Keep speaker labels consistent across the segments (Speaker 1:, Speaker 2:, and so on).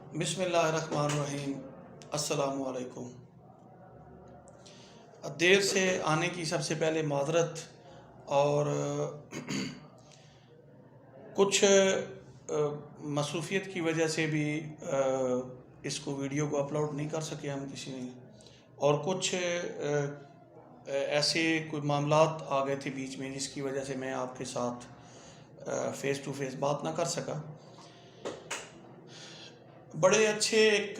Speaker 1: बिस्मिल्लाहिर्रहमानिर्रहीम। अस्सलामु अलैकुम। देर से आने की सबसे पहले माज़रत और कुछ मसरूफ़ियत की वजह से भी इसको वीडियो को अपलोड नहीं कर सके हम किसी ने, और कुछ ऐसे कोई मामलात आ गए थे बीच में जिसकी वजह से मैं आपके साथ फ़ेस टू फेस बात ना कर सका। बड़े अच्छे एक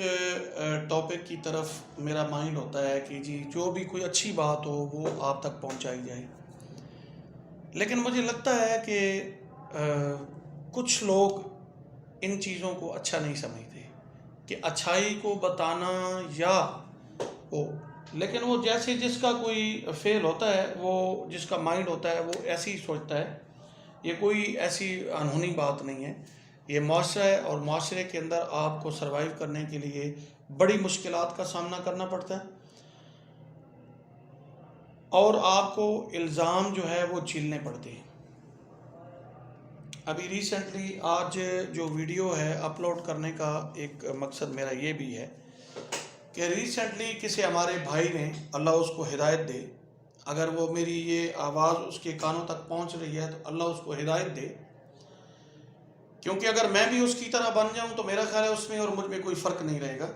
Speaker 1: टॉपिक की तरफ मेरा माइंड होता है कि जी जो भी कोई अच्छी बात हो वो आप तक पहुंचाई जाए, लेकिन मुझे लगता है कि कुछ लोग इन चीज़ों को अच्छा नहीं समझते कि अच्छाई को बताना या वो, लेकिन वो जैसे जिसका कोई फेल होता है, वो जिसका माइंड होता है वो ऐसे ही सोचता है। ये कोई ऐसी अनहोनी बात नहीं है, ये माशरा है और माशरे के अंदर आपको सर्वाइव करने के लिए बड़ी मुश्किलात का सामना करना पड़ता है और आपको इल्ज़ाम जो है वो झेलने पड़ते हैं। अभी रिसेंटली आज जो वीडियो है अपलोड करने का एक मकसद मेरा ये भी है कि रिसेंटली किसी हमारे भाई ने, अल्लाह उसको हिदायत दे, अगर वो मेरी ये आवाज़ उसके कानों तक पहुंच रही है तो अल्लाह उसको हिदायत दे, क्योंकि अगर मैं भी उसकी तरह बन जाऊं तो मेरा ख्याल है उसमें और मुझ में कोई फ़र्क नहीं रहेगा,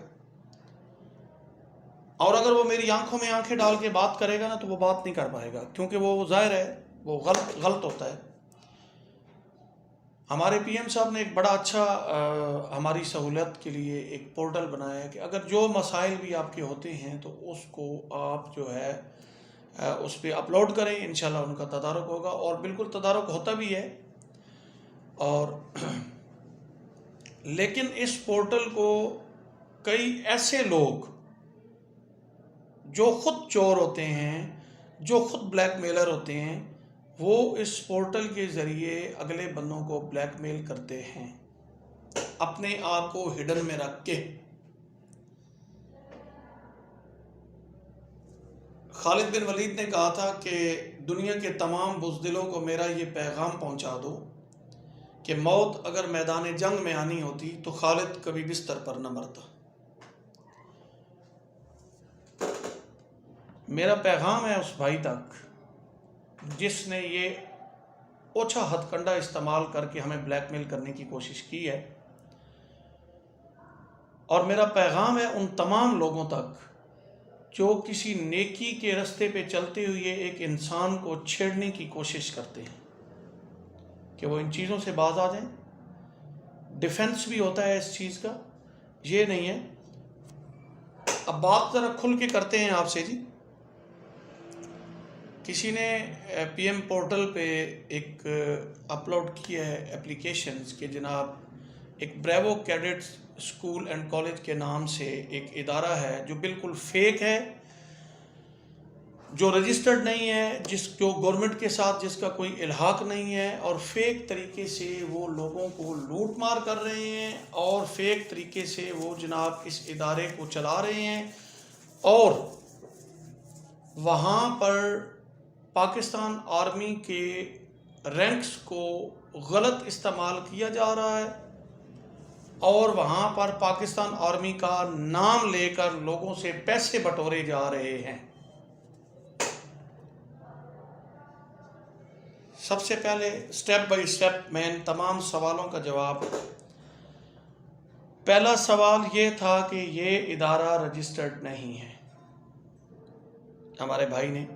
Speaker 1: और अगर वो मेरी आंखों में आंखें डाल के बात करेगा ना तो वो बात नहीं कर पाएगा, क्योंकि वो ज़ाहिर है वो गलत होता है। हमारे पीएम साहब ने एक बड़ा अच्छा हमारी सहूलत के लिए एक पोर्टल बनाया है कि अगर जो मसाइल भी आपके होते हैं तो उसको आप जो है उस पर अपलोड करें, इंशाल्लाह उनका तदारुक होगा, और बिल्कुल तदारुक होता भी है। और लेकिन इस पोर्टल को कई ऐसे लोग जो खुद चोर होते हैं, जो खुद ब्लैकमेलर होते हैं, वो इस पोर्टल के ज़रिए अगले बंदों को ब्लैकमेल करते हैं अपने आप को हिडन में रख के। खालिद बिन वलीद ने कहा था कि दुनिया के तमाम बुज़दिलों को मेरा ये पैगाम पहुंचा दो कि मौत अगर मैदान जंग में आनी होती तो खालिद कभी बिस्तर पर न मरता। मेरा पैगाम है उस भाई तक जिसने ये ओछा हथकंडा इस्तेमाल करके हमें ब्लैकमेल करने की कोशिश की है, और मेरा पैगाम है उन तमाम लोगों तक जो किसी नेकी के रास्ते पे चलते हुए एक इंसान को छेड़ने की कोशिश करते हैं कि वो इन चीज़ों से बाज आ जाएं। डिफेंस भी होता है इस चीज़ का, ये नहीं है। अब बात ज़रा खुल के करते हैं आपसे जी। किसी ने पीएम पोर्टल पे एक अपलोड किया है एप्लीकेशंस के जनाब एक Bravo Cadets School and College के नाम से एक इदारा है जो बिल्कुल फेक है, जो रजिस्टर्ड नहीं है, जो गवर्नमेंट के साथ जिसका कोई इल्हाक नहीं है, और फेक तरीके से वो लोगों को लूट मार कर रहे हैं और फेक तरीके से वो जनाब इस इदारे को चला रहे हैं, और वहाँ पर पाकिस्तान आर्मी के रैंक्स को गलत इस्तेमाल किया जा रहा है, और वहाँ पर पाकिस्तान आर्मी का नाम लेकर लोगों से पैसे बटोरे जा रहे हैं। सबसे पहले स्टेप बाय स्टेप मैं इन तमाम सवालों का जवाब। पहला सवाल ये था कि ये इदारा रजिस्टर्ड नहीं है। हमारे भाई ने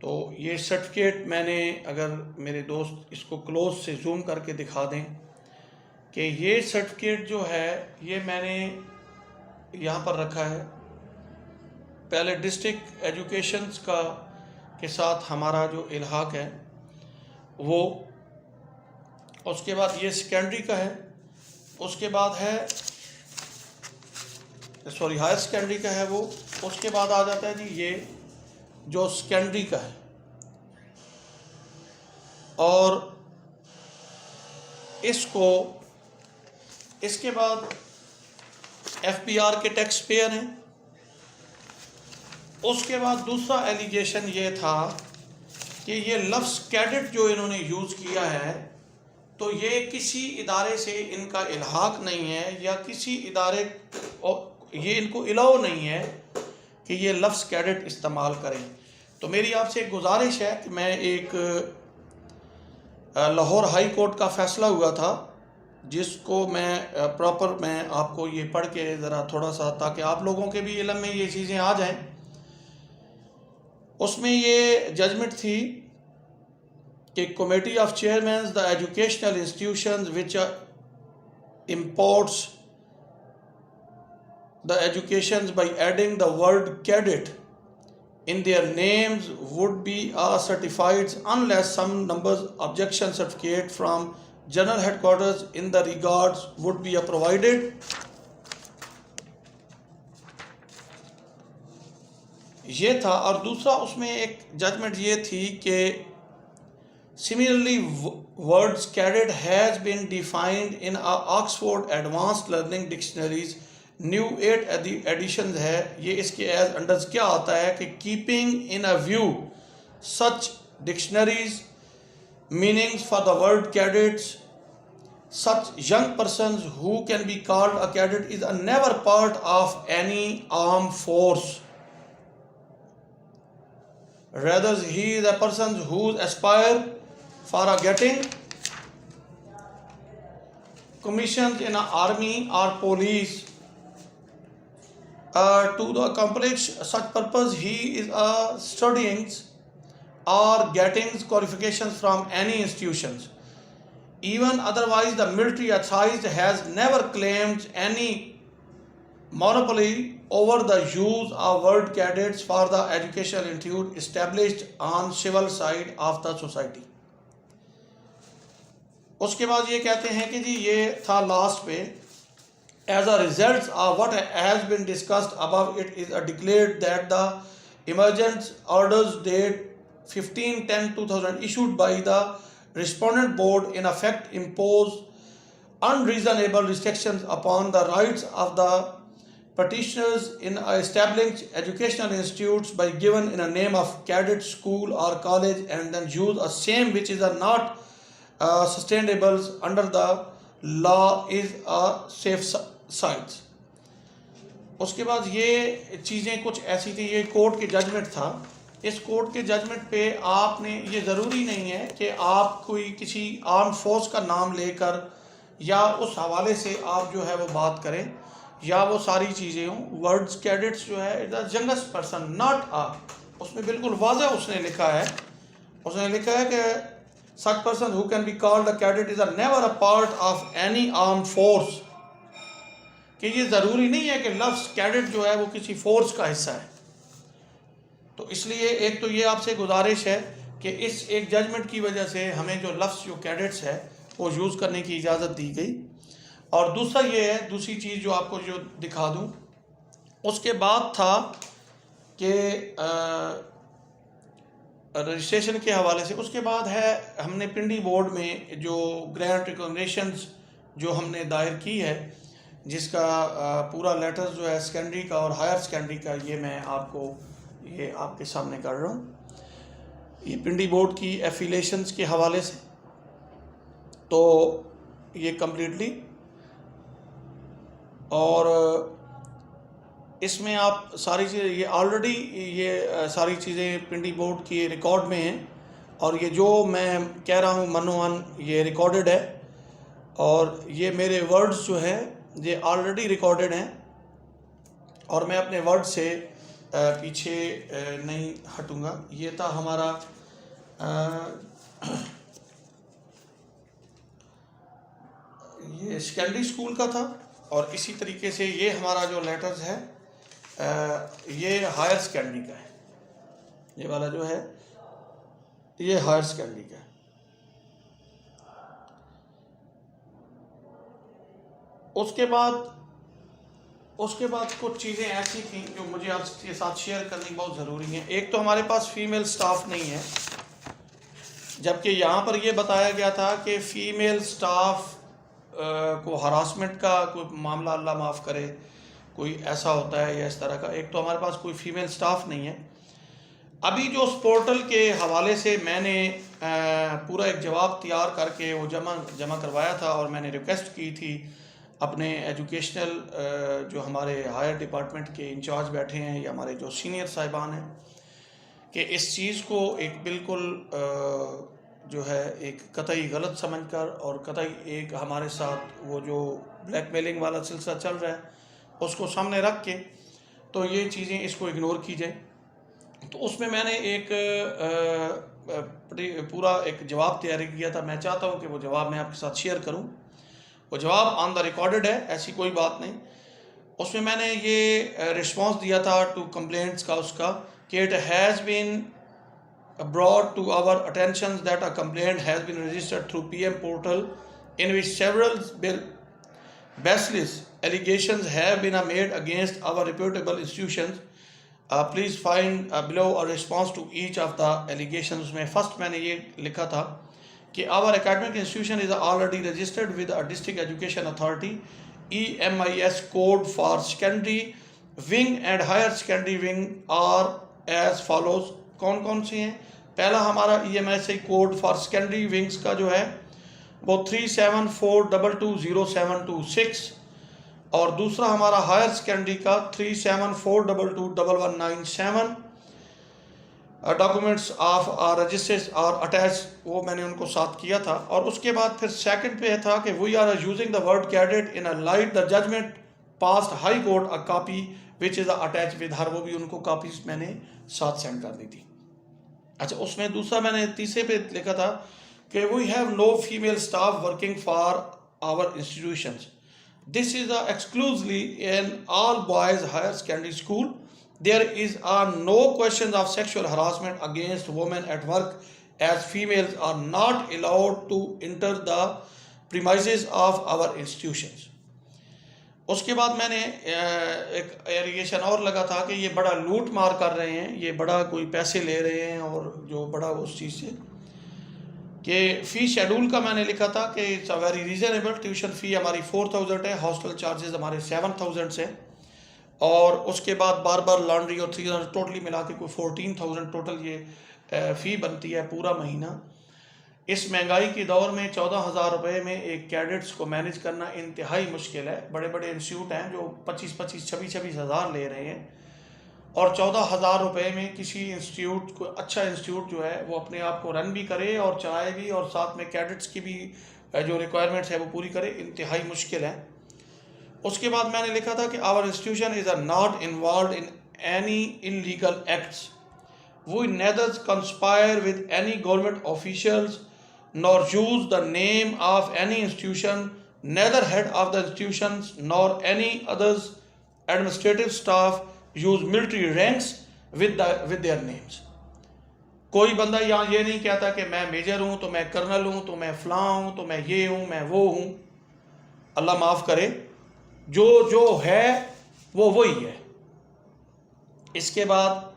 Speaker 1: तो ये सर्टिफिकेट, मैंने अगर मेरे दोस्त इसको क्लोज से जूम करके दिखा दें कि ये सर्टिफिकेट जो है ये मैंने यहाँ पर रखा है। पहले डिस्ट्रिक्ट एजुकेशंस का के साथ हमारा जो इल्हाक है वो, उसके बाद ये सेकेंडरी का है, उसके बाद है हायर सेकेंडरी का है वो, उसके बाद आ जाता है जी ये जो सेकेंडरी का है, और इसके बाद FPR के टैक्स पेयर हैं। उसके बाद दूसरा एलिगेशन ये था कि ये लफ्ज़ कैडेट जो इन्होंने यूज़ किया है तो ये किसी इदारे से इनका इल्हाक नहीं है या किसी इदारे ये इनको अलाउ नहीं है कि ये लफ्ज़ कैडेट इस्तेमाल करें। तो मेरी आपसे एक गुजारिश है कि मैं एक लाहौर हाई कोर्ट का फ़ैसला हुआ था जिसको मैं प्रॉपर मैं आपको ये पढ़ के ज़रा थोड़ा सा, ताकि आप लोगों के भी इल्म में ये चीज़ें आ जाएं। उसमें ये जजमेंट थी कि committee of chairman the educational institutions which imports the educations by adding the word cadet in their names would be certified unless some numbers objection certificate from general headquarters in the regards would be provided। ये था। और दूसरा उसमें एक judgement ये थी कि similarly words cadet has been defined in Oxford Advanced Learning Dictionaries new 8 edition है। ये इसके एज अंडर्स क्या आता है कि keeping in a view such dictionaries meanings for the word cadets such young persons who can be called a cadet is a never part of any armed force, rather he is a person who aspire for a getting commissions in an army or police to accomplish such purpose he is studying or getting qualifications from any institutions। Even otherwise the military authority has never claimed any monopoly over the use of word cadets for the educational institute established on civil side of the society। उसके बाद ये कहते हैं कि जी ये था last पे, as a result of what has been discussed above it is declared that the emergent orders date 15/10/2000 issued by the respondent board in effect impose unreasonable restrictions upon the rights of the petitioners in establishing educational institutes by given in a name of cadet school or college and then use a same which is not sustainable under the law is a safe sides। उसके बाद ये चीज़ें कुछ ऐसी थी, ये court के judgement था। इस कोर्ट के जजमेंट पे आपने, ये ज़रूरी नहीं है कि आप कोई किसी आर्म फोर्स का नाम लेकर या उस हवाले से आप जो है वो बात करें या वो सारी चीज़ें हों। वर्ड्स कैडेट्स जो है is the youngest person not ah, उसमें बिल्कुल वाज़ह उसने लिखा है कि such person who can be called a cadet is never a part of any armed force। कि ये ज़रूरी नहीं है कि लफ्ज़ कैडेट जो है वो किसी फोर्स का हिस्सा है। तो इसलिए एक तो ये आपसे गुजारिश है कि इस एक जजमेंट की वजह से हमें जो लफ्ज़ जो कैडेट्स है वो यूज़ करने की इजाज़त दी गई। और दूसरा ये है, दूसरी चीज़ जो आपको जो दिखा दूँ, उसके बाद था कि रजिस्ट्रेशन के हवाले से। उसके बाद है हमने पिंडी बोर्ड में जो ग्रांट रिकमेंडेशंस जो हमने दायर की है, जिसका पूरा लेटर जो है सेकेंडरी का और हायर सेकेंडरी का, ये मैं आपको ये आपके सामने कर रहा हूँ। ये पिंडी बोर्ड की एफिलेशंस के हवाले से, तो ये कम्प्लीटली, और इसमें आप सारी चीज़ें ये ऑलरेडी ये सारी चीज़ें पिंडी बोर्ड की रिकॉर्ड में हैं। और ये जो मैं कह रहा हूँ मनोवन ये रिकॉर्डेड है, और ये मेरे वर्ड्स जो है ये ऑलरेडी रिकॉर्डेड हैं, और मैं अपने वर्ड से पीछे नहीं हटूँगा। ये था हमारा ये सेकेंडरी स्कूल का था, और इसी तरीके से ये हमारा जो लेटर्स है ये हायर सेकेंडरी का है। ये वाला जो है ये हायर सेकेंडरी का है। उसके बाद कुछ चीज़ें ऐसी थी जो मुझे आपके साथ शेयर करनी बहुत ज़रूरी है। एक तो हमारे पास फ़ीमेल स्टाफ नहीं है, जबकि यहाँ पर ये बताया गया था कि फ़ीमेल स्टाफ को हरासमेंट का कोई मामला अल्लाह माफ़ करे कोई ऐसा होता है या इस तरह का। एक तो हमारे पास कोई फ़ीमेल स्टाफ नहीं है। अभी जो उस पोर्टल के हवाले से मैंने पूरा एक जवाब तैयार करके वो जमा करवाया था और मैंने रिक्वेस्ट की थी अपने एजुकेशनल जो हमारे हायर डिपार्टमेंट के इंचार्ज बैठे हैं या हमारे जो सीनियर साहिबान हैं कि इस चीज़ को एक बिल्कुल जो है एक कतई गलत समझकर और कतई एक हमारे साथ वो जो ब्लैकमेलिंग वाला सिलसिला चल रहा है उसको सामने रख के तो ये चीज़ें इसको इग्नोर की जाए। तो उसमें मैंने एक पूरा एक जवाब तैयार किया था। मैं चाहता हूँ कि वो जवाब मैं आपके साथ शेयर करूँ। वो जवाब ऑन द रिकॉर्डेड है, ऐसी कोई बात नहीं। उसमें मैंने ये रिस्पॉन्स दिया था टू कंप्लेंट्स का उसका कि it has been brought to our attention that a complaint has been registered through PM portal in which several baseless allegations have been made against our reputable institutions. Please find below a response to each of the allegations. उसमें first मैंने ये लिखा था कि our academic institution is already registered with a district education authority EMIS code for secondary wing and higher secondary wing are as follows। कौन कौन से हैं? पहला हमारा EMIS code for secondary wings का जो है वो 37422026 और दूसरा हमारा हायर सेकेंडरी का 3742221197। डॉक्यूमेंट्स ऑफ रजिस्टर्स और अटैच वो मैंने उनको साथ किया था। और उसके बाद फिर सेकंड पे था कि we are using the word cadet in a light the judgment passed high court a copy which is attach with her, वो भी उनको कॉपीज मैंने साथ सेंड कर दी थी। अच्छा, उसमें दूसरा मैंने तीसरे पे लिखा था कि we have no female staff working for our institutions. This is exclusively in all boys higher secondary school. There is no question of sexual harassment against women at work as females are not allowed to enter the premises of our institutions. उसके बाद मैंने एक allegation और लगा था कि ये बड़ा लूट मार कर रहे हैं, ये बड़ा कोई पैसे ले रहे हैं और जो बड़ा उस चीज़ से कि फ़ी शेड्यूल का मैंने लिखा था कि it's a very reasonable. Tuition fee हमारी 4000 है, हॉस्टल चार्जेस हमारे 7000 से, और उसके बाद बार बार लॉन्ड्री और 3000 टोटली मिला के कोई 14000 टोटल ये फ़ी बनती है पूरा महीना। इस महंगाई के दौर में 14,000 रुपये में एक कैडेट्स को मैनेज करना इंतहाई मुश्किल है। बड़े बड़े इंस्टीट्यूट हैं जो 25-26 हज़ार ले रहे हैं और 14,000 रुपये में किसी इंस्टीट्यूट को, अच्छा इंस्टीट्यूट जो है वो अपने आप को रन भी करे और चलाए भी और साथ में कैडेट्स की भी जो रिक्वायरमेंट्स है वो पूरी करे, इंतहाई मुश्किल है। उसके बाद मैंने लिखा था कि our institution is not involve in any illegal acts, we neither conspire with any government officials nor use the name of any institution, neither head of the institutions nor any others administrative staff use military ranks with their names। कोई बंदा यहाँ ये नहीं कहता कि मैं major हूँ तो मैं कर्नल हूँ तो मैं फलां हूँ तो मैं ये हूँ मैं वो हूँ। अल्लाह माफ़ करे, जो है वो वही है। इसके बाद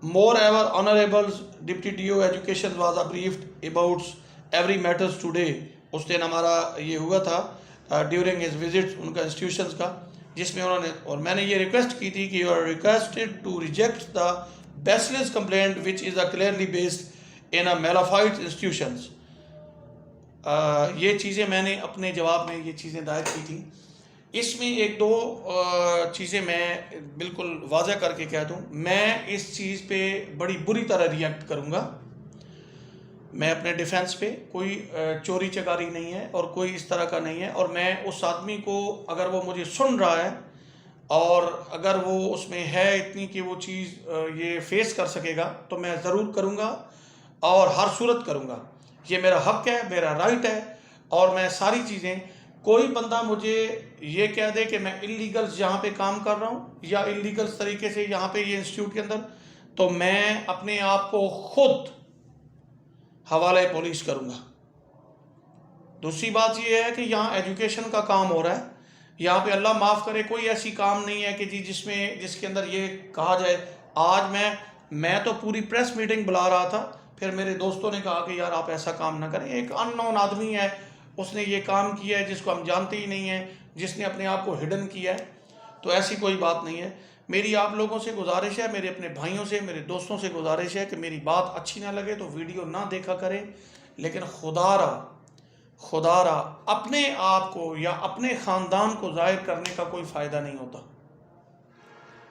Speaker 1: Moreover, Honorable Deputy DO Education was briefed about every matters today। उस दिन हमारा ये हुआ था ड्यूरिंग हिज विजिट उनका इंस्टीट्यूशंस का, जिसमें उन्होंने और मैंने ये रिक्वेस्ट की थी कि you are requested to reject the baseless complaint which is clearly based in a malafide institutions. ये चीज़ें मैंने अपने जवाब में ये चीज़ें दायर की थी। इसमें एक दो चीज़ें मैं बिल्कुल वाज़ह करके कह दूँ, मैं इस चीज़ पे बड़ी बुरी तरह रिएक्ट करूँगा। मैं अपने डिफेंस पे कोई चोरी चकारी नहीं है और कोई इस तरह का नहीं है, और मैं उस आदमी को अगर वो मुझे सुन रहा है और अगर वो उसमें है इतनी कि वो चीज़ ये फेस कर सकेगा तो मैं ज़रूर करूँगा और हर सूरत करूँगा। ये मेरा हक है, मेरा राइट है, और मैं सारी चीज़ें, कोई बंदा मुझे ये कह दे कि मैं इलीगल यहाँ पे काम कर रहा हूँ या इलीगल तरीके से यहाँ पे ये इंस्टीट्यूट के अंदर, तो मैं अपने आप को खुद हवाले पुलिस करूँगा। दूसरी बात ये है कि यहाँ एजुकेशन का काम हो रहा है, यहाँ पे अल्लाह माफ़ करे कोई ऐसी काम नहीं है कि जी जिसके अंदर ये कहा जाए। आज मैं तो पूरी प्रेस मीटिंग बुला रहा था, फिर मेरे दोस्तों ने कहा कि यार आप ऐसा काम ना करें। एक अननोन आदमी है, उसने ये काम किया है जिसको हम जानते ही नहीं हैं, जिसने अपने आप को हिडन किया है, तो ऐसी कोई बात नहीं है। मेरी आप लोगों से गुजारिश है, मेरे अपने भाइयों से, मेरे दोस्तों से गुजारिश है कि मेरी बात अच्छी ना लगे तो वीडियो ना देखा करें, लेकिन खुदारा अपने आप को या अपने ख़ानदान को ज़ाहिर करने का कोई फ़ायदा नहीं होता।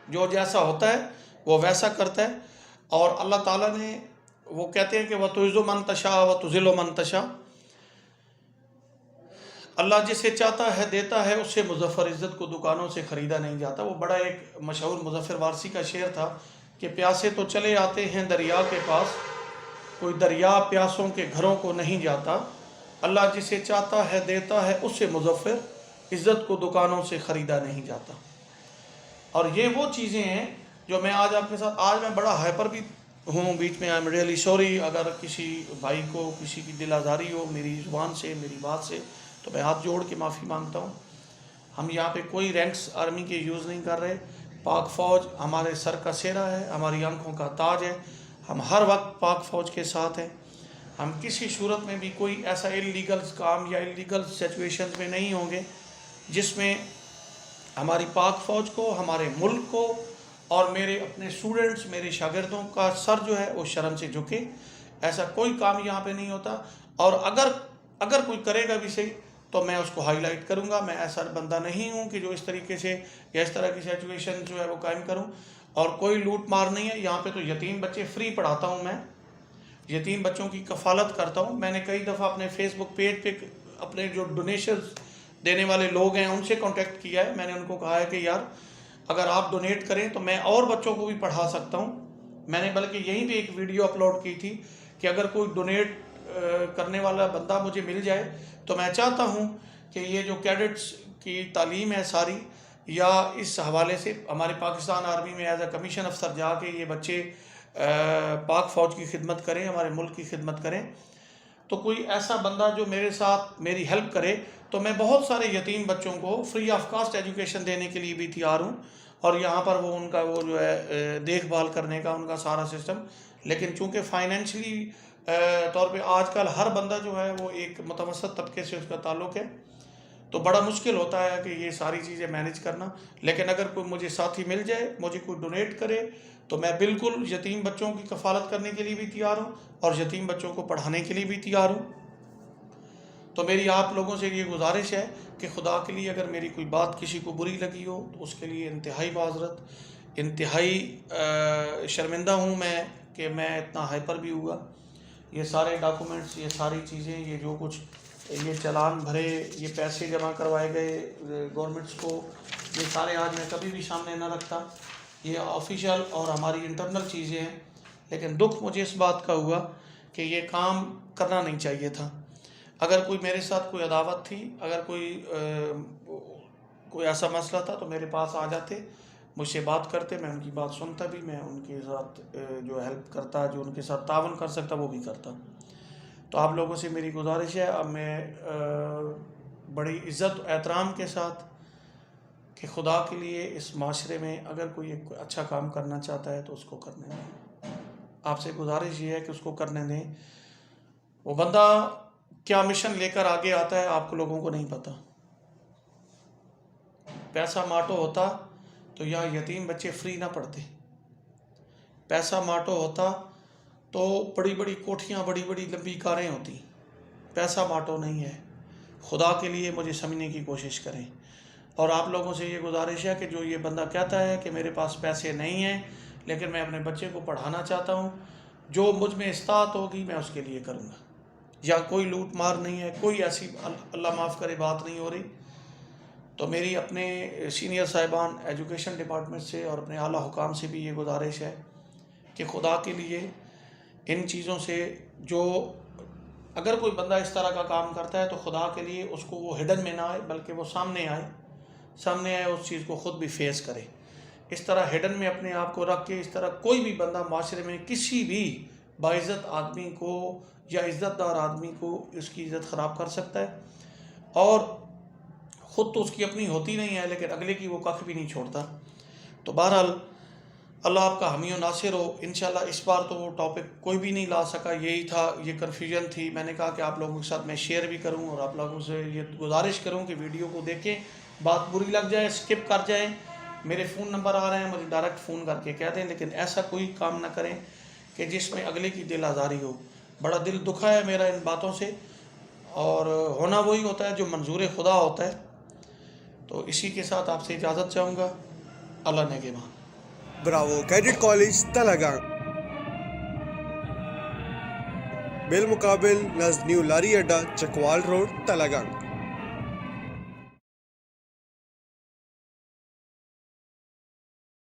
Speaker 1: जो जैसा होता है वो वैसा करता है। और अल्लाह ताला ने, वो कहते हैं कि वह तुइज़्ज़ु मन तशा व तुज़िल्लु मन तशा, अल्लाह जिसे चाहता है देता है, उससे मुज़फ़्फ़र इज़्ज़त को दुकानों से ख़रीदा नहीं जाता। वो बड़ा एक मशहूर मुज़फ़्फ़र वारसी का शेर था कि प्यासे तो चले आते हैं दरिया के पास, कोई दरिया प्यासों के घरों को नहीं जाता। अल्लाह जिसे चाहता है देता है, उससे मुज़फ़्फ़र इज़्ज़त को दुकानों से ख़रीदा नहीं जाता। और ये वो चीज़ें हैं जो मैं आज आपके साथ, आज मैं बड़ा हाइपर भी हूँ बीच में। आई एम रियली सॉरी अगर किसी भाई को किसी की दिल आज़ारी हो मेरी ज़ुबान से, मेरी बात से, तो मैं हाथ जोड़ के माफ़ी मांगता हूँ। हम यहाँ पे कोई रैंक्स आर्मी के यूज़ नहीं कर रहे। पाक फ़ौज हमारे सर का सेहरा है, हमारी आंखों का ताज है। हम हर वक्त पाक फ़ौज के साथ हैं। हम किसी सूरत में भी कोई ऐसा इलीगल काम या इलीगल सिचुएशन में नहीं होंगे जिसमें हमारी पाक फ़ौज को, हमारे मुल्क को और मेरे अपने स्टूडेंट्स, मेरे शागिर्दों का सर जो है वो शर्म से झुके। ऐसा कोई काम यहाँ पे नहीं होता। और अगर कोई करेगा भी सही तो मैं उसको हाईलाइट करूँगा। मैं ऐसा बंदा नहीं हूँ कि जो इस तरीके से या इस तरह की सिचुएशन जो है वो कायम करूँ। और कोई लूट मार नहीं है यहाँ पे। तो यतीम बच्चे फ्री पढ़ाता हूँ मैं, यतीम बच्चों की कफ़ालत करता हूँ। मैंने कई दफ़ा अपने फेसबुक पेज पे अपने जो डोनेशंस देने वाले लोग हैं उनसे कांटेक्ट किया है। मैंने उनको कहा है कि यार अगर आप डोनेट करें तो मैं और बच्चों को भी पढ़ा सकता हूँ। मैंने बल्कि यहीं पे एक वीडियो अपलोड की थी कि अगर कोई डोनेट करने वाला बंदा मुझे मिल जाए तो मैं चाहता हूँ कि ये जो कैडेट्स की तालीम है सारी, या इस हवाले से हमारे पाकिस्तान आर्मी में एज अ कमीशन अफसर जाके ये बच्चे पाक फ़ौज की खिदमत करें, हमारे मुल्क की खिदमत करें। तो कोई ऐसा बंदा जो मेरे साथ मेरी हेल्प करे तो मैं बहुत सारे यतीम बच्चों को फ्री ऑफ कास्ट एजुकेशन देने के लिए भी तैयार हूँ। और यहाँ पर वो उनका वो जो है देखभाल करने का उनका सारा सिस्टम। लेकिन चूँकि फाइनेंशली तौर पे आजकल हर बंदा जो है वो एक मुतवसत तबके से उसका ताल्लुक़ है, तो बड़ा मुश्किल होता है कि ये सारी चीज़ें मैनेज करना। लेकिन अगर कोई मुझे साथी मिल जाए, मुझे कोई डोनेट करे, तो मैं बिल्कुल यतीम बच्चों की कफ़ालत करने के लिए भी तैयार हूँ और यतीम बच्चों को पढ़ाने के लिए भी तैयार हूँ। तो मेरी आप लोगों से ये गुजारिश है कि खुदा के लिए अगर मेरी कोई बात किसी को बुरी लगी हो तो उसके लिए इंतहाई माज़रत, इंतहाई शर्मिंदा हूँ मैं कि मैं इतना हाइपर भी हुआ। ये सारे डॉक्यूमेंट्स, ये सारी चीज़ें, ये जो कुछ ये चालान भरे, ये पैसे जमा करवाए गए गवर्नमेंट्स को, ये सारे आज मैं कभी भी सामने न रखता। ये ऑफिशियल और हमारी इंटरनल चीज़ें हैं। लेकिन दुख मुझे इस बात का हुआ कि ये काम करना नहीं चाहिए था। अगर कोई मेरे साथ कोई अदावत थी, अगर कोई ऐसा मसला था तो मेरे पास आ जाते, मुझसे बात करते, मैं उनकी बात सुनता भी, मैं उनके साथ जो हेल्प करता, जो उनके साथ तावन कर सकता वो भी करता। तो आप लोगों से मेरी गुजारिश है, अब मैं बड़ी इज़्ज़त एहतराम के साथ कि खुदा के लिए इस माशरे में अगर कोई एक अच्छा काम करना चाहता है तो उसको करने दें। आपसे गुजारिश ये है कि उसको करने दें। वो बंदा क्या मिशन लेकर आगे आता है आपको लोगों को नहीं पता। पैसा माटो होता तो यहाँ यतीम बच्चे फ्री ना पढ़ते। पैसा माटो होता तो बड़ी बड़ी कोठियाँ, बड़ी बड़ी लंबी कारें होती। पैसा माटो नहीं है। खुदा के लिए मुझे समझने की कोशिश करें। और आप लोगों से ये गुजारिश है कि जो ये बंदा कहता है कि मेरे पास पैसे नहीं हैं लेकिन मैं अपने बच्चे को पढ़ाना चाहता हूँ, जो मुझ में इस्तात होगी मैं उसके लिए करूँगा। या कोई लूट मार नहीं है, कोई ऐसी अल्लाह माफ़ करे बात नहीं हो रही। तो मेरी अपने सीनियर साहिबान एजुकेशन डिपार्टमेंट से और अपने आला हुकाम से भी ये गुजारिश है कि खुदा के लिए इन चीज़ों से, जो अगर कोई बंदा इस तरह का काम करता है तो खुदा के लिए उसको वो हिडन में ना आए, बल्कि वो सामने आए, उस चीज़ को ख़ुद भी फेस करे। इस तरह हिडन में अपने आप को रख के इस तरह कोई भी बंदा माशरे में किसी भी बाइज़्ज़त आदमी को या इज़्ज़तदार आदमी को उसकी इज़्ज़त ख़राब कर सकता है। और ख़ुद तो उसकी अपनी होती नहीं है लेकिन अगले की वो कख भी नहीं छोड़ता। तो बहरहाल अल्लाह आपका हामी और नासिर हो। इंशाल्लाह इस बार तो वो टॉपिक कोई भी नहीं ला सका, यही था, ये कन्फ्यूजन थी। मैंने कहा कि आप लोगों के साथ मैं शेयर भी करूं और आप लोगों से ये गुजारिश करूं कि वीडियो को देखें, बात बुरी लग जाए स्किप कर जाएं मेरे फ़ोन नंबर आ रहे हैं, मुझे डायरेक्ट फ़ोन करके कह दें, लेकिन ऐसा कोई काम ना करें कि जिसमें अगले की दिल आज़ारी हो। बड़ा दिल दुखा है मेरा इन बातों से, और होना वही होता है जो मंजूर खुदा होता है। तो इसी के साथ आपसे इजाज़त चाहूँगा। अल्लाह नेगेबान।
Speaker 2: ब्रावो कैडेट कॉलेज तलागांग, बिल मुकाबिल नज़ न्यू लारी अड्डा, चकवाल रोड, तलागांग।